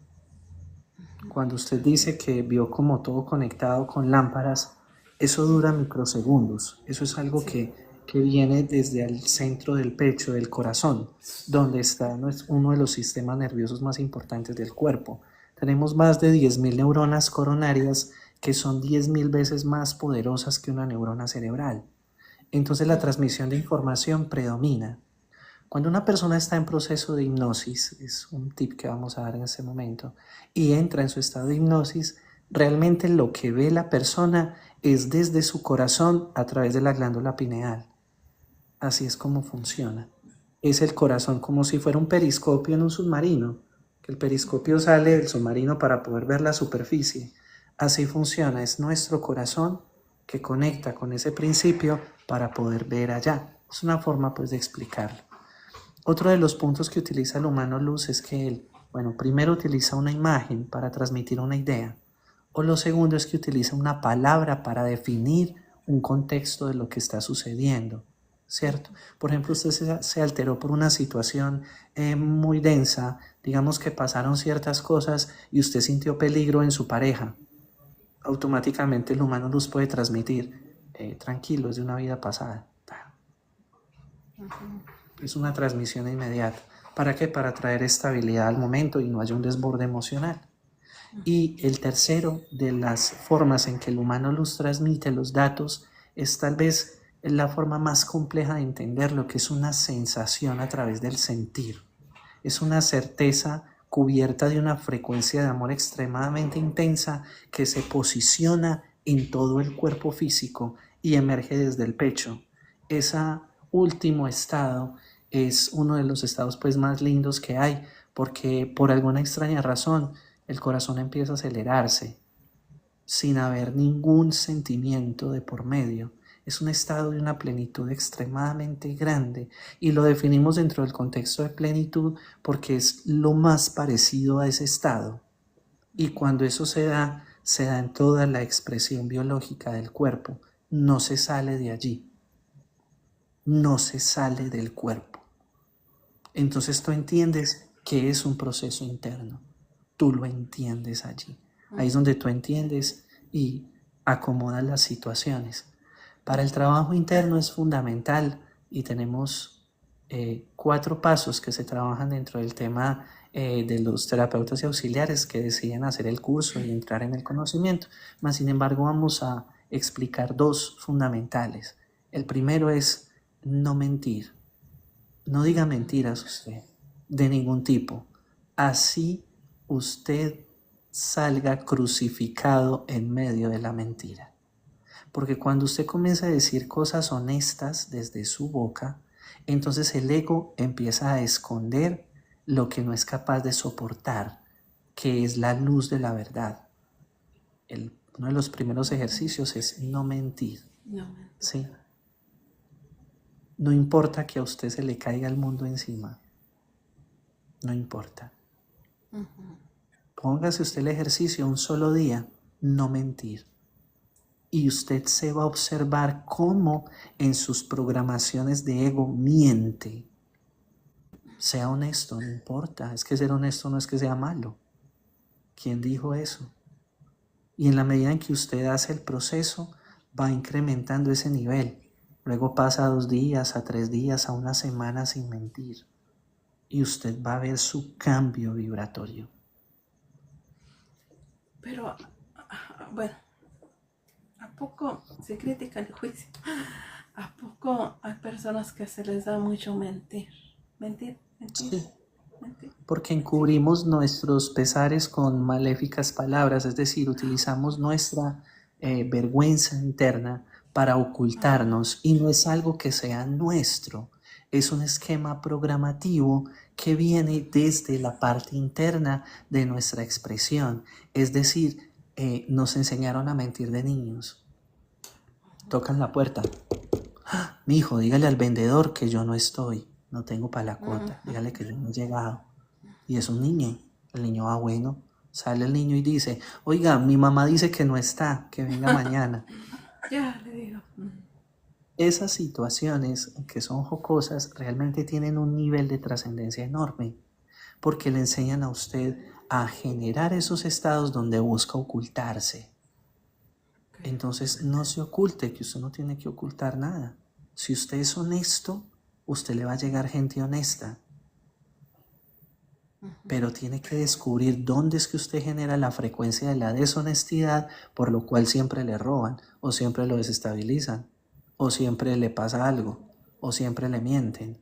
Cuando usted dice que vio como todo conectado con lámparas, eso dura microsegundos. Eso es algo que viene desde el centro del pecho, del corazón, donde está uno de los sistemas nerviosos más importantes del cuerpo. Tenemos más de 10.000 neuronas coronarias que son 10.000 veces más poderosas que una neurona cerebral. Entonces la transmisión de información predomina. Cuando una persona está en proceso de hipnosis, es un tip que vamos a dar en este momento, y entra en su estado de hipnosis, realmente lo que ve la persona es desde su corazón a través de la glándula pineal. Así es como funciona. Es el corazón como si fuera un periscopio en un submarino, que el periscopio sale del submarino para poder ver la superficie. Así funciona, es nuestro corazón que conecta con ese principio para poder ver allá. Es una forma pues de explicarlo. Otro de los puntos que utiliza el humano luz es que él, primero utiliza una imagen para transmitir una idea, o lo segundo es que utiliza una palabra para definir un contexto de lo que está sucediendo, ¿cierto? Por ejemplo, usted se alteró por una situación muy densa, digamos que pasaron ciertas cosas y usted sintió peligro en su pareja. Automáticamente el humano luz puede transmitir, tranquilo, es de una vida pasada. Es una transmisión inmediata. ¿Para qué? Para traer estabilidad al momento y no haya un desborde emocional. Y el tercero de las formas en que el humano luz transmite los datos es tal vez la forma más compleja de entender lo que es una sensación a través del sentir. Es una certeza cubierta de una frecuencia de amor extremadamente intensa que se posiciona en todo el cuerpo físico y emerge desde el pecho. Ese último estado es uno de los estados pues más lindos que hay, porque por alguna extraña razón el corazón empieza a acelerarse sin haber ningún sentimiento de por medio. Es un estado de una plenitud extremadamente grande y lo definimos dentro del contexto de plenitud porque es lo más parecido a ese estado. Y cuando eso se da en toda la expresión biológica del cuerpo. No se sale de allí. No se sale del cuerpo. Entonces tú entiendes que es un proceso interno. Tú lo entiendes allí. Ahí es donde tú entiendes y acomodas las situaciones. Para el trabajo interno es fundamental y tenemos 4 pasos que se trabajan dentro del tema de los terapeutas y auxiliares que deciden hacer el curso y entrar en el conocimiento. Mas, sin embargo, vamos a explicar 2 fundamentales. El primero es no mentir. No diga mentiras usted, de ningún tipo. Así usted salga crucificado en medio de la mentira. Porque cuando usted comienza a decir cosas honestas desde su boca, entonces el ego empieza a esconder lo que no es capaz de soportar, que es la luz de la verdad. Uno de los primeros ejercicios es no mentir. ¿Sí? No importa que a usted se le caiga el mundo encima. No importa. Póngase usted el ejercicio un solo día, no mentir. Y usted se va a observar cómo en sus programaciones de ego miente. Sea honesto, no importa. Es que ser honesto no es que sea malo. ¿Quién dijo eso? Y en la medida en que usted hace el proceso, va incrementando ese nivel. Luego pasa a 2 días, a 3 días, a 1 semana sin mentir. Y usted va a ver su cambio vibratorio. Pero, bueno, ¿a poco se critica el juicio? ¿A poco hay personas que se les da mucho mentir? ¿Mentir? Sí. Porque encubrimos nuestros pesares con maléficas palabras, es decir, utilizamos nuestra vergüenza interna para ocultarnos y no es algo que sea nuestro, es un esquema programativo que viene desde la parte interna de nuestra expresión, es decir, nos enseñaron a mentir de niños. Tocan la puerta. ¡Ah, mi hijo, dígale al vendedor que yo no estoy, no tengo para la cuota, dígale que yo no he llegado. Y es un niño, el niño va bueno, sale el niño y dice, oiga, mi mamá dice que no está, que venga mañana. Ya le digo. Esas situaciones que son jocosas realmente tienen un nivel de trascendencia enorme, porque le enseñan a usted a generar esos estados donde busca ocultarse. Entonces no se oculte, que usted no tiene que ocultar nada. Si usted es honesto, usted le va a llegar gente honesta. Pero tiene que descubrir dónde es que usted genera la frecuencia de la deshonestidad, por lo cual siempre le roban, o siempre lo desestabilizan, o siempre le pasa algo, o siempre le mienten.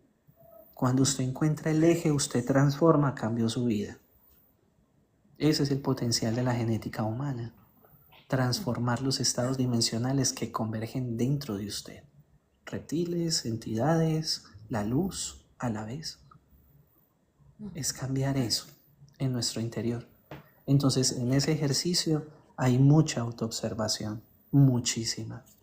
Cuando usted encuentra el eje, usted transforma, cambió su vida. Ese es el potencial de la genética humana. Transformar los estados dimensionales que convergen dentro de usted. Reptiles, entidades, la luz a la vez. Es cambiar eso en nuestro interior. Entonces, en ese ejercicio hay mucha autoobservación. Muchísimas.